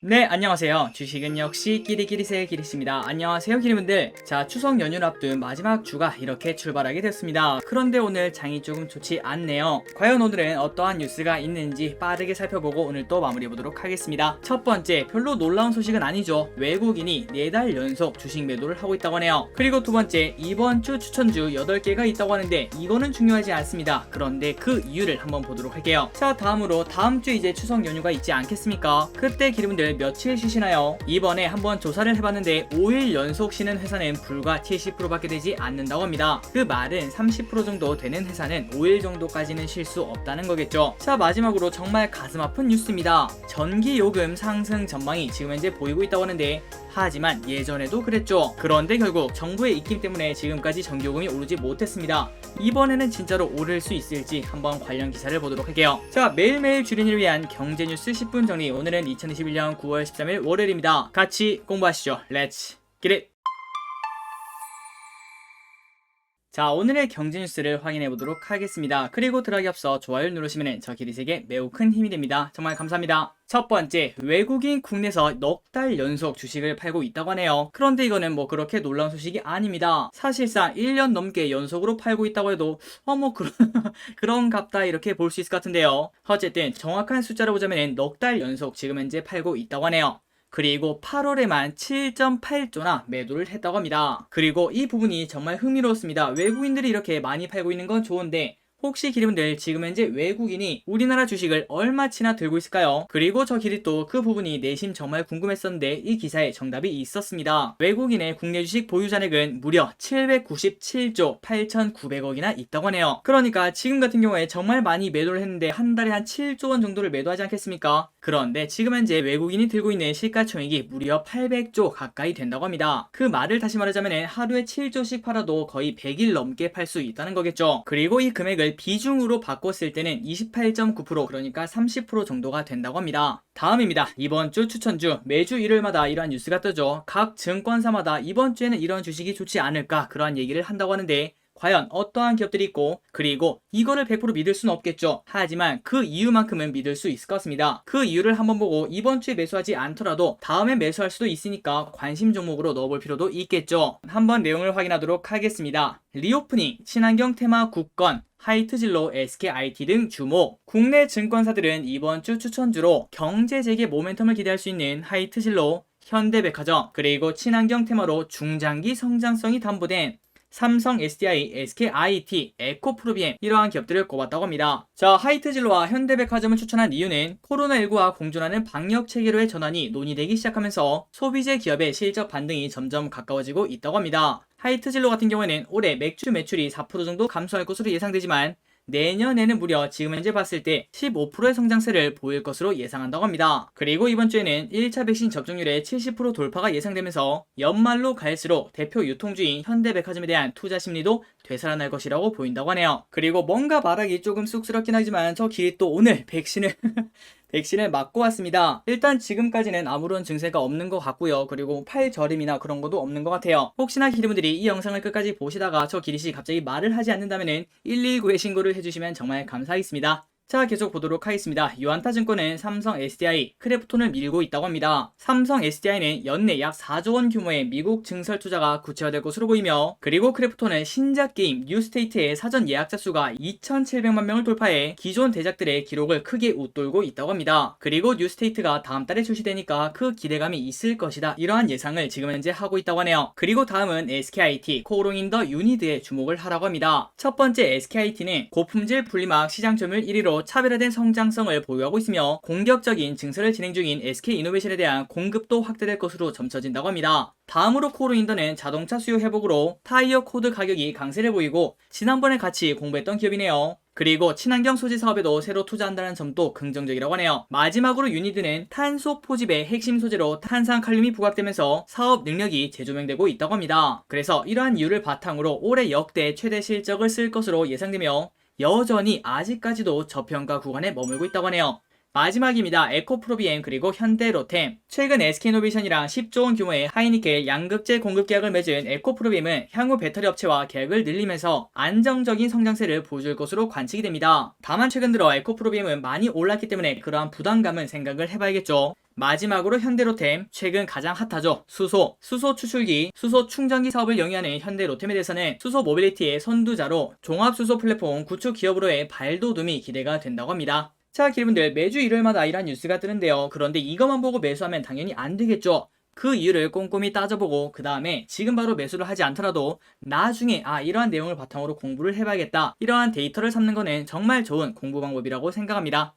네, 안녕하세요. 주식은 역시 끼리끼리새 끼리씨입니다. 안녕하세요, 끼리분들. 자, 추석 연휴를 앞둔 마지막 주가 이렇게 출발하게 됐습니다. 그런데 오늘 장이 조금 좋지 않네요. 과연 오늘은 어떠한 뉴스가 있는지 빠르게 살펴보고 오늘 또 마무리해보도록 하겠습니다. 첫 번째, 별로 놀라운 소식은 아니죠. 외국인이 4달 연속 주식 매도를 하고 있다고 하네요. 그리고 두 번째, 이번 주 추천주 8개가 있다고 하는데 이거는 중요하지 않습니다. 그런데 그 이유를 한번 보도록 할게요. 자, 다음으로 다음 주 이제 추석 연휴가 있지 않겠습니까? 그때 끼리분들 며칠 쉬시나요? 이번에 한번 조사를 해봤는데 5일 연속 쉬는 회사는 불과 70%밖에 되지 않는다고 합니다. 그 말은 30% 정도 되는 회사는 5일 정도까지는 쉴 수 없다는 거겠죠. 자, 마지막으로 정말 가슴 아픈 뉴스입니다. 전기 요금 상승 전망이 지금 현재 보이고 있다고 하는데 하지만 예전에도 그랬죠. 그런데 결국 정부의 입김 때문에 지금까지 전기요금이 오르지 못했습니다. 이번에는 진짜로 오를 수 있을지 한번 관련 기사를 보도록 할게요. 자, 매일매일 주린이를 위한 경제뉴스 10분 정리. 오늘은 2021년 9월 13일 월요일입니다. 같이 공부하시죠. Let's get it! 자, 오늘의 경제 뉴스를 확인해 보도록 하겠습니다. 그리고 들어가기 앞서 좋아요를 누르시면 저 기리색에 매우 큰 힘이 됩니다. 정말 감사합니다. 첫 번째, 외국인 국내에서 넉 달 연속 주식을 팔고 있다고 하네요. 그런데 이거는 뭐 그렇게 놀라운 소식이 아닙니다. 사실상 1년 넘게 연속으로 팔고 있다고 해도 그런갑다 이렇게 볼 수 있을 것 같은데요. 어쨌든 정확한 숫자로 보자면 넉 달 연속 지금 현재 팔고 있다고 하네요. 그리고 8월에만 7.8조나 매도를 했다고 합니다. 그리고 이 부분이 정말 흥미로웠습니다. 외국인들이 이렇게 많이 팔고 있는 건 좋은데 혹시 기리분들 지금 현재 외국인이 우리나라 주식을 얼마치나 들고 있을까요? 그리고 저 기리 또 그 부분이 내심 정말 궁금했었는데 이 기사에 정답이 있었습니다. 외국인의 국내 주식 보유 잔액은 무려 797조 8,900억이나 있다고 하네요. 그러니까 지금 같은 경우에 정말 많이 매도를 했는데 한 달에 한 7조 원 정도를 매도하지 않겠습니까? 그런데 지금 현재 외국인이 들고 있는 시가총액이 무려 800조 가까이 된다고 합니다. 그 말을 다시 말하자면 하루에 7조씩 팔아도 거의 100일 넘게 팔 수 있다는 거겠죠. 그리고 이 금액을 비중으로 바꿨을 때는 28.9% 그러니까 30% 정도가 된다고 합니다. 다음입니다. 이번 주 추천주. 매주 일요일마다 이러한 뉴스가 뜨죠. 각 증권사마다 이번 주에는 이런 주식이 좋지 않을까 그러한 얘기를 한다고 하는데 과연 어떠한 기업들이 있고 그리고 이거를 100% 믿을 수는 없겠죠. 하지만 그 이유만큼은 믿을 수 있을 것 같습니다. 그 이유를 한번 보고 이번 주에 매수하지 않더라도 다음에 매수할 수도 있으니까 관심 종목으로 넣어볼 필요도 있겠죠. 한번 내용을 확인하도록 하겠습니다. 리오프닝, 친환경 테마 국건, 하이트진로, SKIT 등 주목. 국내 증권사들은 이번 주 추천주로 경제 재개 모멘텀을 기대할 수 있는 하이트진로, 현대백화점, 그리고 친환경 테마로 중장기 성장성이 담보된 삼성 SDI, SKIT, 에코프로비엠 이러한 기업들을 꼽았다고 합니다. 자, 하이트진로와 현대백화점을 추천한 이유는 코로나19와 공존하는 방역 체계로의 전환이 논의되기 시작하면서 소비재 기업의 실적 반등이 점점 가까워지고 있다고 합니다. 하이트진로 같은 경우에는 올해 맥주 매출이 4% 정도 감소할 것으로 예상되지만 내년에는 무려 지금 현재 봤을 때 15%의 성장세를 보일 것으로 예상한다고 합니다. 그리고 이번 주에는 1차 백신 접종률의 70% 돌파가 예상되면서 연말로 갈수록 대표 유통주인 현대백화점에 대한 투자 심리도 되살아날 것이라고 보인다고 하네요. 그리고 뭔가 말하기 조금 쑥스럽긴 하지만 저 길이 또 오늘 백신을 맞고 왔습니다. 일단 지금까지는 아무런 증세가 없는 것 같고요. 그리고 팔 저림이나 그런 것도 없는 것 같아요. 혹시나 기리분들이 이 영상을 끝까지 보시다가 저 기리씨 갑자기 말을 하지 않는다면 119에 신고를 해주시면 정말 감사하겠습니다. 자, 계속 보도록 하겠습니다. 유안타증권은 삼성 SDI, 크래프톤을 밀고 있다고 합니다. 삼성 SDI는 연내 약 4조 원 규모의 미국 증설 투자가 구체화될 것으로 보이며 그리고 크래프톤은 신작 게임 뉴스테이트의 사전 예약자 수가 2,700만 명을 돌파해 기존 대작들의 기록을 크게 웃돌고 있다고 합니다. 그리고 뉴스테이트가 다음 달에 출시되니까 그 기대감이 있을 것이다. 이러한 예상을 지금 현재 하고 있다고 하네요. 그리고 다음은 SKIT, 코오롱인 더 유니드에 주목을 하라고 합니다. 첫 번째 SKIT는 고품질 분리막 시장 점유율 1위로 차별화된 성장성을 보유하고 있으며 공격적인 증설을 진행 중인 SK이노베이션에 대한 공급도 확대될 것으로 점쳐진다고 합니다. 다음으로 코오롱인더는 자동차 수요 회복으로 타이어 코드 가격이 강세를 보이고 지난번에 같이 공부했던 기업이네요. 그리고 친환경 소재 사업에도 새로 투자한다는 점도 긍정적이라고 하네요. 마지막으로 유니드는 탄소 포집의 핵심 소재로 탄산칼륨이 부각되면서 사업 능력이 재조명되고 있다고 합니다. 그래서 이러한 이유를 바탕으로 올해 역대 최대 실적을 쓸 것으로 예상되며 여전히 아직까지도 저평가 구간에 머물고 있다고 하네요. 마지막입니다. 에코프로비엠 그리고 현대로템. 최근 SK이노베이션이랑 10조 원 규모의 하이니켈 양극재 공급 계약을 맺은 에코프로비엠은 향후 배터리 업체와 계약을 늘리면서 안정적인 성장세를 보여줄 것으로 관측이 됩니다. 다만 최근 들어 에코프로비엠은 많이 올랐기 때문에 그러한 부담감은 생각을 해봐야겠죠. 마지막으로 현대로템, 최근 가장 핫하죠. 수소 추출기, 수소 충전기 사업을 영위하는 현대로템에 대해서는 수소 모빌리티의 선두자로 종합수소 플랫폼 구축 기업으로의 발돋움이 기대가 된다고 합니다. 자, 기분들 매주 일요일마다 이런 뉴스가 뜨는데요. 그런데 이것만 보고 매수하면 당연히 안 되겠죠. 그 이유를 꼼꼼히 따져보고 그 다음에 지금 바로 매수를 하지 않더라도 나중에 이러한 내용을 바탕으로 공부를 해봐야겠다, 이러한 데이터를 삼는 거는 정말 좋은 공부 방법이라고 생각합니다.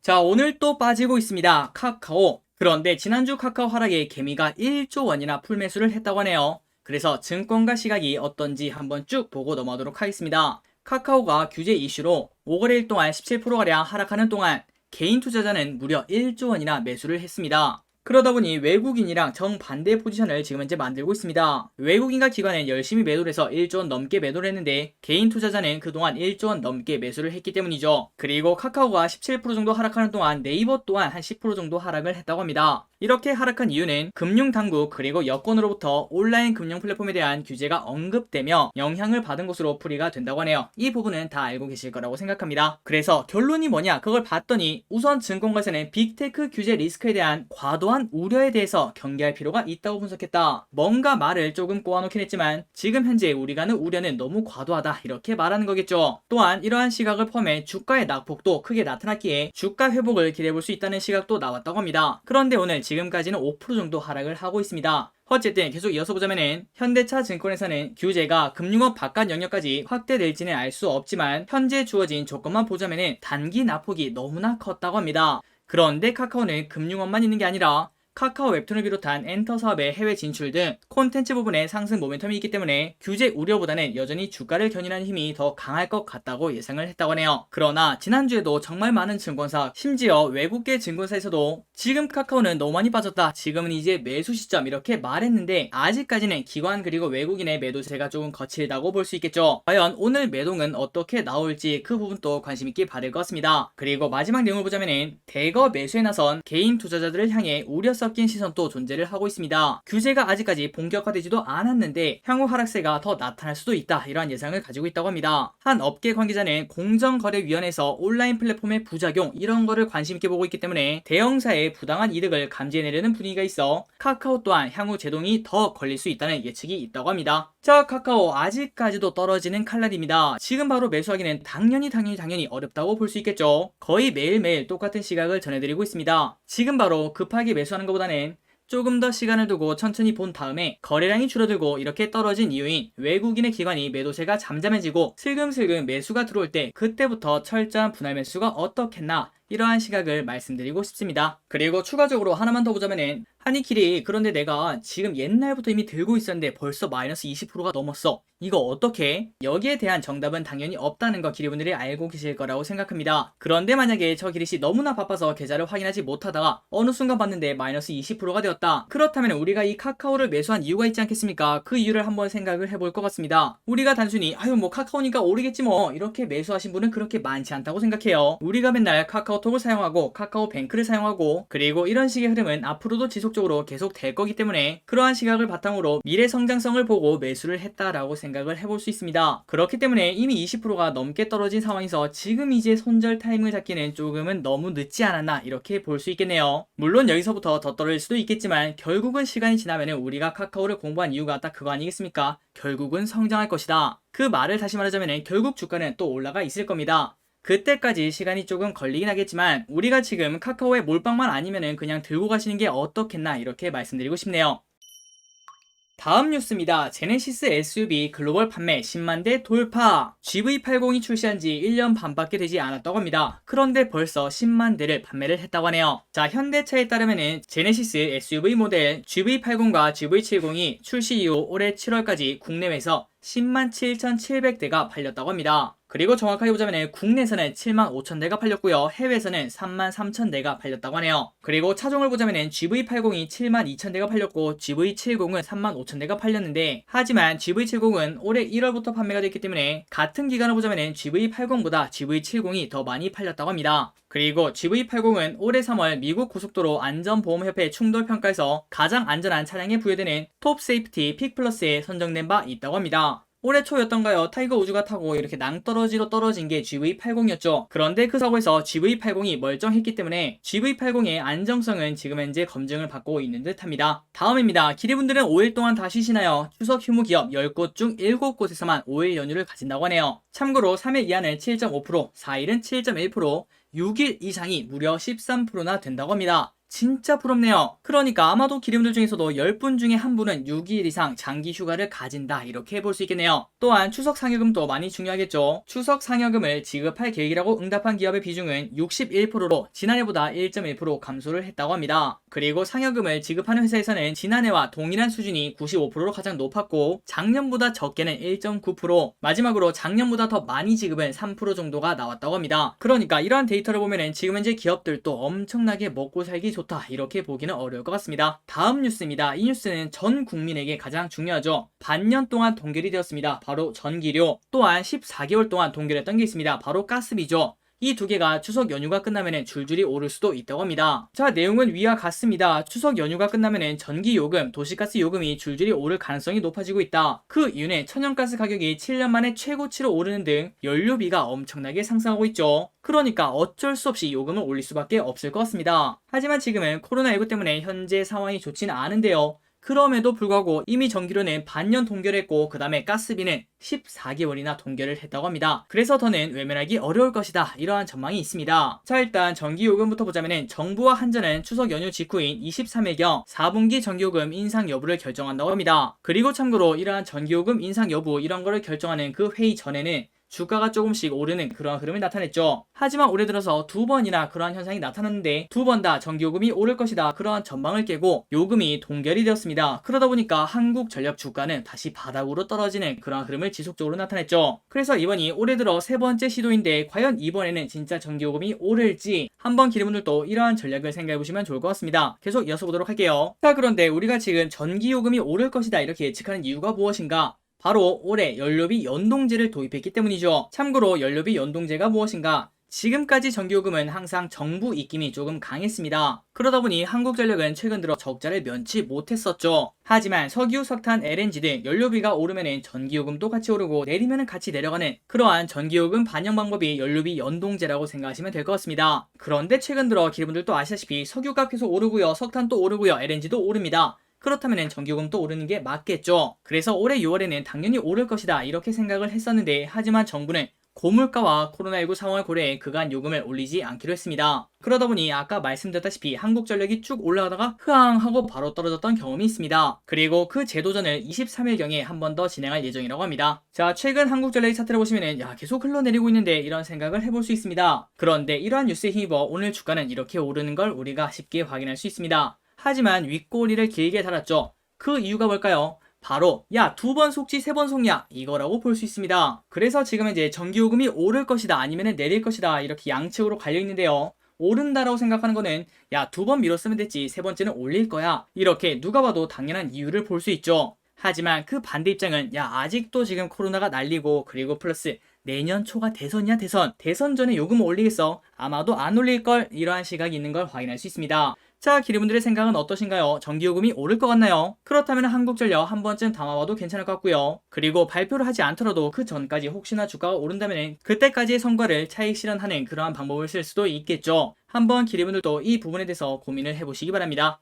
자, 오늘 또 빠지고 있습니다. 카카오. 그런데 지난주 카카오 하락에 개미가 1조 원이나 풀매수를 했다고 하네요. 그래서 증권가 시각이 어떤지 한번 쭉 보고 넘어가도록 하겠습니다. 카카오가 규제 이슈로 5거래일 동안 17%가량 하락하는 동안 개인 투자자는 무려 1조 원이나 매수를 했습니다. 그러다 보니 외국인이랑 정반대 포지션을 지금 현재 만들고 있습니다. 외국인과 기관은 열심히 매도를 해서 1조 원 넘게 매도를 했는데 개인 투자자는 그동안 1조 원 넘게 매수를 했기 때문이죠. 그리고 카카오가 17% 정도 하락하는 동안 네이버 또한 한 10% 정도 하락을 했다고 합니다. 이렇게 하락한 이유는 금융당국 그리고 여권으로부터 온라인 금융 플랫폼에 대한 규제가 언급되며 영향을 받은 것으로 풀이가 된다고 하네요. 이 부분은 다 알고 계실 거라고 생각합니다. 그래서 결론이 뭐냐, 그걸 봤더니 우선 증권가에서는 빅테크 규제 리스크에 대한 과도한 우려에 대해서 경계할 필요가 있다고 분석했다. 뭔가 말을 조금 꼬아놓긴 했지만 지금 현재 우리가 하는 우려는 너무 과도하다, 이렇게 말하는 거겠죠. 또한 이러한 시각을 포함해 주가의 낙폭도 크게 나타났기에 주가 회복을 기대해볼 수 있다는 시각도 나왔다고 합니다. 그런데 오늘 지금까지는 5% 정도 하락을 하고 있습니다. 어쨌든 계속 이어서 보자면은 현대차 증권에서는 규제가 금융업 바깥 영역까지 확대될지는 알 수 없지만 현재 주어진 조건만 보자면은 단기 낙폭이 너무나 컸다고 합니다. 그런데 카카오는 금융업만 있는 게 아니라 카카오 웹툰을 비롯한 엔터 사업의 해외 진출 등 콘텐츠 부분에 상승 모멘텀이 있기 때문에 규제 우려보다는 여전히 주가를 견인하는 힘이 더 강할 것 같다고 예상을 했다고 하네요. 그러나 지난주에도 정말 많은 증권사, 심지어 외국계 증권사에서도 지금 카카오는 너무 많이 빠졌다, 지금은 이제 매수 시점, 이렇게 말했는데 아직까지는 기관 그리고 외국인의 매도세가 조금 거칠다고 볼 수 있겠죠. 과연 오늘 매동은 어떻게 나올지 그 부분도 관심있게 봐야 될 것 같습니다. 그리고 마지막 내용을 보자면은 대거 매수에 나선 개인 투자자들을 향해 우려 섞인 시선도 존재를 하고 있습니다. 규제가 아직까지 본격화되지도 않았는데 향후 하락세가 더 나타날 수도 있다, 이러한 예상을 가지고 있다고 합니다. 한 업계 관계자는 공정거래위원회에서 온라인 플랫폼의 부작용, 이런 거를 관심있게 보고 있기 때문에 대형사의 부당한 이득을 감지해내려는 분위기가 있어 카카오 또한 향후 제동이 더 걸릴 수 있다는 예측이 있다고 합니다. 자, 카카오 아직까지도 떨어지는 칼날입니다. 지금 바로 매수하기는 당연히 어렵다고 볼 수 있겠죠. 거의 매일매일 똑같은 시각을 전해드리고 있습니다. 지금 바로 급하게 매수하는 것보다는 조금 더 시간을 두고 천천히 본 다음에 거래량이 줄어들고 이렇게 떨어진 이유인 외국인의 기관이 매도세가 잠잠해지고 슬금슬금 매수가 들어올 때 그때부터 철저한 분할 매수가 어떻겠나, 이러한 시각을 말씀드리고 싶습니다. 그리고 추가적으로 하나만 더 보자면은 한이킬이, 그런데 내가 지금 옛날부터 이미 들고 있었는데 벌써 마이너스 20%가 넘었어, 이거 어떻게? 여기에 대한 정답은 당연히 없다는 거 기리분들이 알고 계실 거라고 생각합니다. 그런데 만약에 저 기리씨 너무나 바빠서 계좌를 확인하지 못하다가 어느 순간 봤는데 마이너스 20%가 되었다, 그렇다면 우리가 이 카카오를 매수한 이유가 있지 않겠습니까? 그 이유를 한번 생각을 해볼 것 같습니다. 우리가 단순히 뭐 카카오니까 오르겠지 뭐, 이렇게 매수하신 분은 그렇게 많지 않다고 생각해요. 우리가 맨날 카카오톡을 사용하고 카카오뱅크를 사용하고 그리고 이런 식의 흐름은 앞으로도 지속적으로 계속 될 거기 때문에 그러한 시각을 바탕으로 미래 성장성을 보고 매수를 했다라고 생각을 해볼 수 있습니다. 그렇기 때문에 이미 20%가 넘게 떨어진 상황에서 지금 이제 손절 타이밍을 잡기는 조금은 너무 늦지 않았나, 이렇게 볼 수 있겠네요. 물론 여기서부터 더 떨어질 수도 있겠지만 결국은 시간이 지나면 우리가 카카오를 공부한 이유가 딱 그거 아니겠습니까? 결국은 성장할 것이다. 그 말을 다시 말하자면 결국 주가는 또 올라가 있을 겁니다. 그때까지 시간이 조금 걸리긴 하겠지만 우리가 지금 카카오의 몰빵만 아니면은 그냥 들고 가시는 게 어떻겠나, 이렇게 말씀드리고 싶네요. 다음 뉴스입니다. 제네시스 SUV 글로벌 판매 10만 대 돌파. GV80이 출시한 지 1년 반밖에 되지 않았다고 합니다. 그런데 벌써 10만 대를 판매를 했다고 하네요. 자, 현대차에 따르면은 제네시스 SUV 모델 GV80과 GV70이 출시 이후 올해 7월까지 국내외에서 10만 7,700대가 팔렸다고 합니다. 그리고 정확하게 보자면 국내에서는 7만 5천 대가 팔렸고요. 해외에서는 3만 3천 대가 팔렸다고 하네요. 그리고 차종을 보자면 GV80이 7만 2천 대가 팔렸고 GV70은 3만 5천 대가 팔렸는데, 하지만 GV70은 올해 1월부터 판매가 됐기 때문에 같은 기간을 보자면 GV80보다 GV70이 더 많이 팔렸다고 합니다. 그리고 GV80은 올해 3월 미국 고속도로 안전보험협회 충돌평가에서 가장 안전한 차량에 부여되는 톱 세이프티 픽 플러스에 선정된 바 있다고 합니다. 올해 초였던가요? 타이거 우즈가 타고 이렇게 낭떠러지로 떨어진 게 GV80이었죠. 그런데 그 사고에서 GV80이 멀쩡했기 때문에 GV80의 안정성은 지금 현재 검증을 받고 있는 듯합니다. 다음입니다. 기리분들은 5일 동안 다 쉬시나요? 추석 휴무 기업 10곳 중 7곳에서만 5일 연휴를 가진다고 하네요. 참고로 3일 이하는 7.5%, 4일은 7.1%, 6일 이상이 무려 13%나 된다고 합니다. 진짜 부럽네요. 그러니까 아마도 기림들 중에서도 10분 중에 한 분은 6일 이상 장기 휴가를 가진다 이렇게 볼 수 있겠네요. 또한 추석 상여금도 많이 중요하겠죠. 추석 상여금을 지급할 계획이라고 응답한 기업의 비중은 61%로 지난해보다 1.1% 감소를 했다고 합니다. 그리고 상여금을 지급하는 회사에서는 지난해와 동일한 수준이 95%로 가장 높았고 작년보다 적게는 1.9%, 마지막으로 작년보다 더 많이 지급은 3% 정도가 나왔다고 합니다. 그러니까 이러한 데이터를 보면은 지금 현재 기업들도 엄청나게 먹고 살기 좋다 이렇게 보기는 어려울 것 같습니다. 다음 뉴스입니다. 이 뉴스는 전 국민에게 가장 중요하죠. 반년 동안 동결이 되었습니다. 바로 전기료. 또한 14개월 동안 동결했던 게 있습니다. 바로 가스비죠. 이 두 개가 추석 연휴가 끝나면 줄줄이 오를 수도 있다고 합니다. 자, 내용은 위와 같습니다. 추석 연휴가 끝나면 전기요금, 도시가스 요금이 줄줄이 오를 가능성이 높아지고 있다. 그 이유는 천연가스 가격이 7년 만에 최고치로 오르는 등 연료비가 엄청나게 상승하고 있죠. 그러니까 어쩔 수 없이 요금을 올릴 수밖에 없을 것 같습니다. 하지만 지금은 코로나19 때문에 현재 상황이 좋지는 않은데요. 그럼에도 불구하고 이미 전기료는 반년 동결했고 그 다음에 가스비는 14개월이나 동결을 했다고 합니다. 그래서 더는 외면하기 어려울 것이다 이러한 전망이 있습니다. 자, 일단 전기요금부터 보자면 정부와 한전은 추석 연휴 직후인 23일경 4분기 전기요금 인상 여부를 결정한다고 합니다. 그리고 참고로 이러한 전기요금 인상 여부 이런 거를 결정하는 그 회의 전에는 주가가 조금씩 오르는 그런 흐름이 나타냈죠. 하지만 올해 들어서 두 번이나 그러한 현상이 나타났는데 두 번 다 전기요금이 오를 것이다 그러한 전망을 깨고 요금이 동결이 되었습니다. 그러다 보니까 한국전력 주가는 다시 바닥으로 떨어지는 그러한 흐름을 지속적으로 나타냈죠. 그래서 이번이 올해 들어 세 번째 시도인데 과연 이번에는 진짜 전기요금이 오를지 한번 기름분들도 이러한 전략을 생각해보시면 좋을 것 같습니다. 계속 이어서 보도록 할게요. 자, 그런데 우리가 지금 전기요금이 오를 것이다 이렇게 예측하는 이유가 무엇인가? 바로 올해 연료비 연동제를 도입했기 때문이죠. 참고로 연료비 연동제가 무엇인가? 지금까지 전기요금은 항상 정부 입김이 조금 강했습니다. 그러다 보니 한국전력은 최근 들어 적자를 면치 못했었죠. 하지만 석유, 석탄, LNG 등 연료비가 오르면 전기요금도 같이 오르고 내리면 같이 내려가는 그러한 전기요금 반영 방법이 연료비 연동제라고 생각하시면 될 것 같습니다. 그런데 최근 들어 기름분들도 아시다시피 석유값 계속 오르고요. 석탄도 오르고요. LNG도 오릅니다. 그렇다면 전기요금도 오르는 게 맞겠죠. 그래서 올해 6월에는 당연히 오를 것이다 이렇게 생각을 했었는데 하지만 정부는 고물가와 코로나19 상황을 고려해 그간 요금을 올리지 않기로 했습니다. 그러다 보니 아까 말씀드렸다시피 한국전력이 쭉 올라가다가 흐앙하고 바로 떨어졌던 경험이 있습니다. 그리고 그 제도전을 23일경에 한 번 더 진행할 예정이라고 합니다. 자, 최근 한국전력의 차트를 보시면은 계속 흘러내리고 있는데 이런 생각을 해볼 수 있습니다. 그런데 이러한 뉴스에 힘입어 오늘 주가는 이렇게 오르는 걸 우리가 쉽게 확인할 수 있습니다. 하지만 윗꼬리를 길게 달았죠. 그 이유가 뭘까요? 바로 두 번 속지 세 번 속냐 이거라고 볼 수 있습니다. 그래서 지금 이제 전기요금이 오를 것이다 아니면 내릴 것이다 이렇게 양측으로 갈려 있는데요. 오른다라고 생각하는 거는 두 번 미뤘으면 됐지 세 번째는 올릴 거야 이렇게 누가 봐도 당연한 이유를 볼 수 있죠. 하지만 그 반대 입장은 아직도 지금 코로나가 날리고 그리고 플러스 내년 초가 대선이야 대선 전에 요금을 올리겠어? 아마도 안 올릴걸 이러한 시각이 있는 걸 확인할 수 있습니다. 자, 기름분들의 생각은 어떠신가요? 전기요금이 오를 것 같나요? 그렇다면 한국전력 한 번쯤 담아봐도 괜찮을 것 같고요. 그리고 발표를 하지 않더라도 그 전까지 혹시나 주가가 오른다면 그때까지의 성과를 차익 실현하는 그러한 방법을 쓸 수도 있겠죠. 한번 기름분들도 이 부분에 대해서 고민을 해보시기 바랍니다.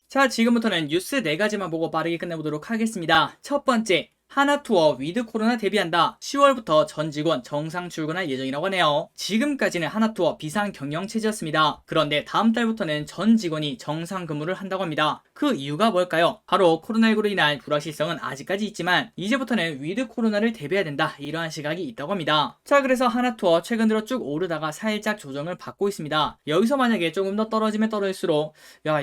자, 지금부터는 뉴스 4가지만 보고 빠르게 끝내보도록 하겠습니다. 첫 번째, 하나투어 위드 코로나 대비한다. 10월부터 전 직원 정상 출근할 예정이라고 하네요. 지금까지는 하나투어 비상 경영 체제였습니다. 그런데 다음 달부터는 전 직원이 정상 근무를 한다고 합니다. 그 이유가 뭘까요? 바로 코로나19로 인한 불확실성은 아직까지 있지만 이제부터는 위드 코로나를 대비해야 된다 이러한 시각이 있다고 합니다. 자, 그래서 하나투어 최근 들어 쭉 오르다가 살짝 조정을 받고 있습니다. 여기서 만약에 조금 더 떨어지면 떨어질수록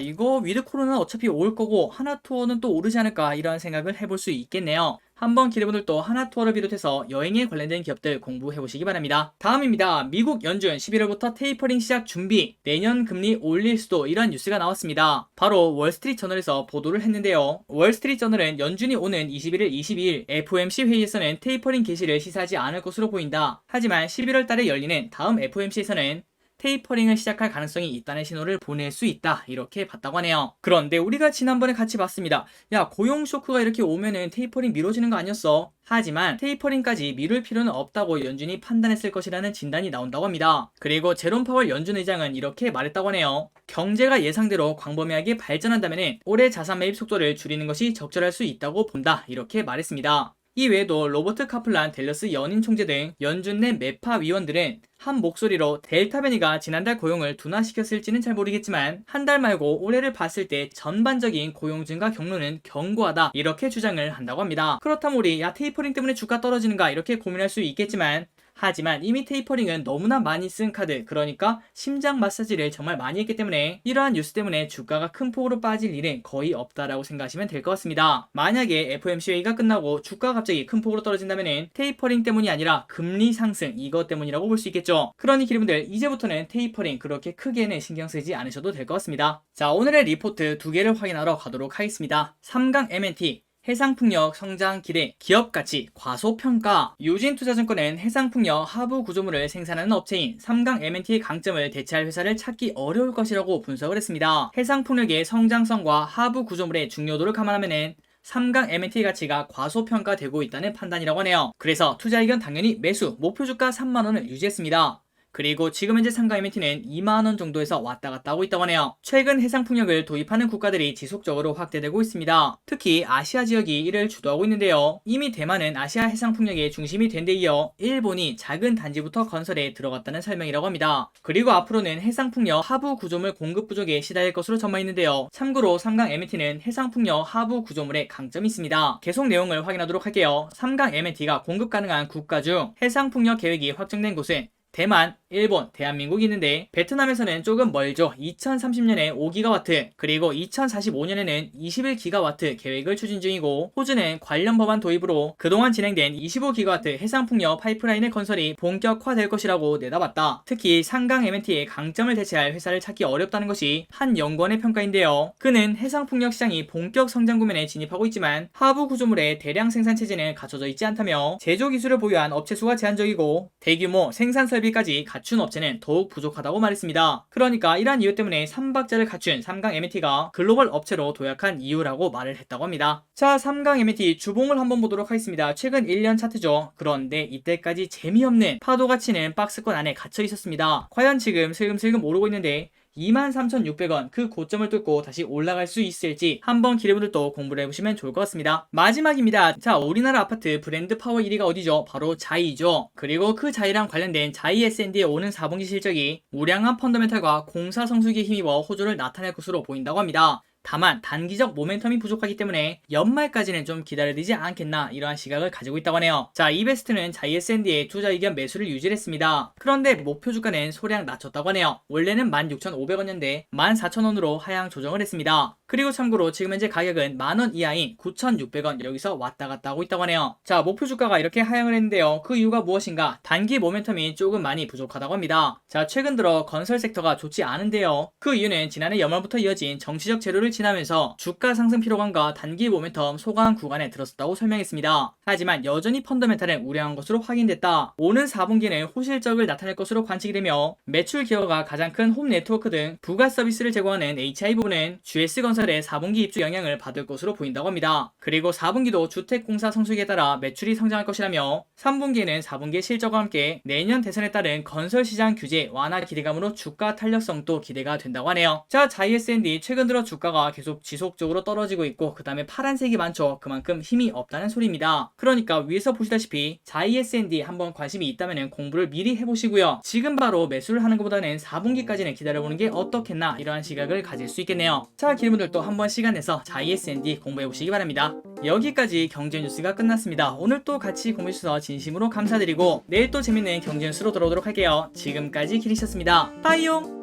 이거 위드 코로나 어차피 올 거고 하나투어는 또 오르지 않을까 이런 생각을 해볼 수 있겠네요. 한번 기대분들도 하나투어를 비롯해서 여행에 관련된 기업들 공부해보시기 바랍니다. 다음입니다. 미국 연준 11월부터 테이퍼링 시작 준비, 내년 금리 올릴 수도 이런 뉴스가 나왔습니다. 바로 월스트리트 저널에서 보도를 했는데요. 월스트리트 저널은 연준이 오는 21일, 22일 FOMC 회의에서는 테이퍼링 개시를 시사하지 않을 것으로 보인다. 하지만 11월 달에 열리는 다음 FOMC에서는 테이퍼링을 시작할 가능성이 있다는 신호를 보낼 수 있다, 이렇게 봤다고 하네요. 그런데 우리가 지난번에 같이 봤습니다. 야, 고용 쇼크가 이렇게 오면은 테이퍼링 미뤄지는 거 아니었어? 하지만 테이퍼링까지 미룰 필요는 없다고 연준이 판단했을 것이라는 진단이 나온다고 합니다. 그리고 제롬 파월 연준 의장은 이렇게 말했다고 하네요. 경제가 예상대로 광범위하게 발전한다면 올해 자산 매입 속도를 줄이는 것이 적절할 수 있다고 본다, 이렇게 말했습니다. 이 외에도 로버트 카플란 댈러스 연인 총재 등 연준 내 매파 위원들은 한 목소리로 델타 변이가 지난달 고용을 둔화시켰을지는 잘 모르겠지만 한 달 말고 올해를 봤을 때 전반적인 고용 증가 경로는 견고하다, 이렇게 주장을 한다고 합니다. 그렇다면 우리 테이퍼링 때문에 주가 떨어지는가 이렇게 고민할 수 있겠지만, 하지만 이미 테이퍼링은 너무나 많이 쓴 카드, 그러니까 심장 마사지를 정말 많이 했기 때문에 이러한 뉴스 때문에 주가가 큰 폭으로 빠질 일은 거의 없다라고 생각하시면 될 것 같습니다. 만약에 FOMC 회의가 끝나고 주가가 갑자기 큰 폭으로 떨어진다면 테이퍼링 때문이 아니라 금리 상승, 이것 때문이라고 볼 수 있겠죠. 그러니 기분들 이제부터는 테이퍼링 그렇게 크게는 신경 쓰지 않으셔도 될 것 같습니다. 자, 오늘의 리포트 두 개를 확인하러 가도록 하겠습니다. 3강 M&T 해상풍력 성장 기대, 기업가치 과소평가. 유진투자증권은 해상풍력 하부 구조물을 생산하는 업체인 3강 M&T의 강점을 대체할 회사를 찾기 어려울 것이라고 분석을 했습니다. 해상풍력의 성장성과 하부 구조물의 중요도를 감안하면 3강 M&T 가치가 과소평가되고 있다는 판단이라고 하네요. 그래서 투자 의견 당연히 매수, 목표 주가 3만원을 유지했습니다. 그리고 지금 현재 3강 M&T는 2만원 정도에서 왔다 갔다 하고 있다고 하네요. 최근 해상풍력을 도입하는 국가들이 지속적으로 확대되고 있습니다. 특히 아시아 지역이 이를 주도하고 있는데요. 이미 대만은 아시아 해상풍력의 중심이 된 데 이어 일본이 작은 단지부터 건설에 들어갔다는 설명이라고 합니다. 그리고 앞으로는 해상풍력 하부 구조물 공급 부족에 시달릴 것으로 전망했는데요. 참고로 3강 M&T는 해상풍력 하부 구조물에 강점이 있습니다. 계속 내용을 확인하도록 할게요. 3강 M&T가 공급 가능한 국가 중 해상풍력 계획이 확정된 곳은 대만, 일본, 대한민국이 있는데 베트남에서는 조금 멀죠. 2030년에 5기가와트, 그리고 2045년에는 21기가와트 계획을 추진 중이고, 호주는 관련 법안 도입으로 그동안 진행된 25기가와트 해상풍력 파이프라인의 건설이 본격화될 것이라고 내다봤다. 특히 3강 M&T의 강점을 대체할 회사를 찾기 어렵다는 것이 한 연구원의 평가인데요. 그는 해상풍력 시장이 본격 성장 국면에 진입하고 있지만 하부 구조물의 대량 생산 체제는 갖춰져 있지 않다며 제조 기술을 보유한 업체 수가 제한적이고 대규모 생산 설비까지 갖춘 업체는 더욱 부족하다고 말했습니다. 그러니까 이러한 이유 때문에 3박자를 갖춘 3강 M&T가 글로벌 업체로 도약한 이유라고 말을 했다고 합니다. 자, 3강 M&T 주봉을 한번 보도록 하겠습니다. 최근 1년 차트죠. 그런데 이때까지 재미없는 파도가 치는 박스권 안에 갇혀 있었습니다. 과연 지금 슬금슬금 오르고 있는데 23,600원 그 고점을 뚫고 다시 올라갈 수 있을지 한번 기대분들도 공부를 해보시면 좋을 것 같습니다. 마지막입니다. 자, 우리나라 아파트 브랜드 파워 1위가 어디죠? 바로 자이죠. 그리고 그 자이랑 관련된 자이 S&D에 오는 4분기 실적이 우량한 펀더멘탈과 공사 성수기에 힘입어 호조를 나타낼 것으로 보인다고 합니다. 다만 단기적 모멘텀이 부족하기 때문에 연말까지는 좀 기다려야 되지 않겠나, 이러한 시각을 가지고 있다고 하네요. 자, 이베스트는 자이 S&D에 투자 의견 매수를 유지했습니다. 그런데 목표 주가는 소량 낮췄다고 하네요. 원래는 16,500원이었는데 14,000원으로 하향 조정을 했습니다. 그리고 참고로 지금 현재 가격은 만원 이하인 9,600원, 여기서 왔다 갔다 하고 있다고 하네요. 자, 목표 주가가 이렇게 하향을 했는데요. 그 이유가 무엇인가? 단기 모멘텀이 조금 많이 부족하다고 합니다. 자, 최근 들어 건설 섹터가 좋지 않은데요. 그 이유는 지난해 연말부터 이어진 정치적 재료를 지나면서 주가 상승 피로감과 단기 모멘텀 소강 구간에 들었었다고 설명했습니다. 하지만 여전히 펀더멘탈은 우려한 것으로 확인됐다. 오는 4분기는 호실적을 나타낼 것으로 관측이 되며 매출 기여가 가장 큰 홈 네트워크 등 부가 서비스를 제공하는 HI 부분은 GS건설의 4분기 입주 영향을 받을 것으로 보인다고 합니다. 그리고 4분기도 주택공사 성수기에 따라 매출이 성장할 것이라며 3분기에는 4분기의 실적과 함께 내년 대선에 따른 건설시장 규제 완화 기대감으로 주가 탄력성도 기대가 된다고 하네요. 자, 자이 S&D 최근 들어 주가가 계속 지속적으로 떨어지고 있고 그 다음에 파란색이 많죠. 그만큼 힘이 없다는 소리입니다. 그러니까 위에서 보시다시피 자이 S&D 한번 관심이 있다면 공부를 미리 해보시고요. 지금 바로 매수를 하는 것보다는 4분기까지는 기다려보는 게 어떻겠나, 이러한 시각을 가질 수 있겠네요. 자, 기분들도 한번 시간 내서 자이 S&D 공부해보시기 바랍니다. 여기까지 경제 뉴스가 끝났습니다. 오늘 또 같이 공부해주셔서 진심으로 감사드리고 내일 또 재밌는 경제 뉴스로 돌아오도록 할게요. 지금까지 기리셨습니다. 빠이용!